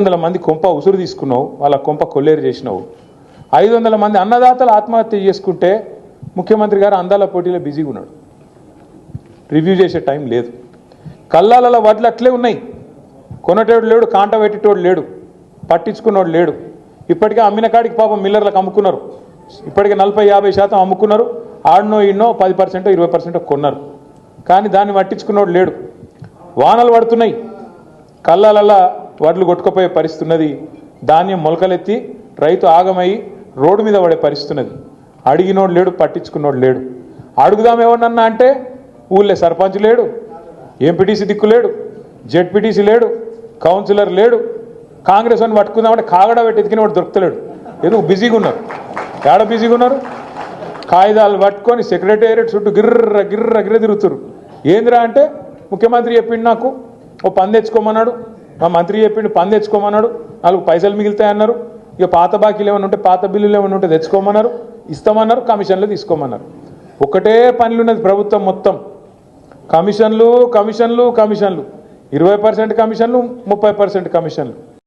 500 మంది కొంప ఉసురు తీసుకున్నావు, వాళ్ళ కొంప కొల్లేరు చేసినావు. 500 మంది అన్నదాతలు ఆత్మహత్య చేసుకుంటే ముఖ్యమంత్రి గారు అందాల పోటీలో బిజీగా ఉన్నాడు, రివ్యూ చేసే టైం లేదు. కల్లాల వడ్లు అట్లే ఉన్నాయి, కొనటోడు లేడు, కాంట పెట్టేటోడు లేడు, పట్టించుకున్నోడు లేడు. ఇప్పటికే అమ్మిన కాడికి పాపం మిల్లర్లకు అమ్ముకున్నారు, ఇప్పటికే 40-50% అమ్ముకున్నారు. ఆడనో ఈడనో 10% 20% కొన్నారు, కానీ దాన్ని పట్టించుకున్నోడు లేడు. వానలు పడుతున్నాయి, కల్లాలల్లా వడ్లు కొట్టుకుపోయే పరిస్థితున్నది. ధాన్యం మొలకలెత్తి రైతు ఆగమై రోడ్డు మీద పడే పరిస్థితున్నది. అడిగినోడు లేడు, పట్టించుకున్నోడు లేడు. అడుగుదాం ఎవరినన్నా అంటే ఊళ్ళో సర్పంచ్ లేడు, ఎంపీటీసీ దిక్కు లేడు, జెడ్పీటీసీ లేడు, కౌన్సిలర్ లేడు. కాంగ్రెస్ అని పట్టుకుందామంటే కాగడ పెట్టి ఎత్తుకుని వాడు దొరుకుతలేడు. ఎందుకు బిజీగా ఉన్నారు, ఏడ బిజీగా ఉన్నారు? కాగితాలు పట్టుకొని సెక్రటేరియట్ చుట్టూ గిర్ర గిర్ర గిర్ర తిరుగుతారు. ఏందిరా అంటే ముఖ్యమంత్రి చెప్పిండు, నాకు ఓ పని తెచ్చుకోమన్నాడు, మా మంత్రి చెప్పిండు పని తెచ్చుకోమన్నాడు, 4 పైసలు మిగులుతాయన్నారు. ఇక పాత బాకీలు ఏమైనా ఉంటే, పాత బిల్లులు ఏమైనా ఉంటే తెచ్చుకోమన్నారు, ఇస్తామన్నారు, కమిషన్లు తీసుకోమన్నారు. ఒకటే పనులు ఉన్నది ప్రభుత్వం మొత్తం, కమిషన్లు కమిషన్లు కమిషన్లు. 20% కమిషన్లు, 30% కమిషన్లు.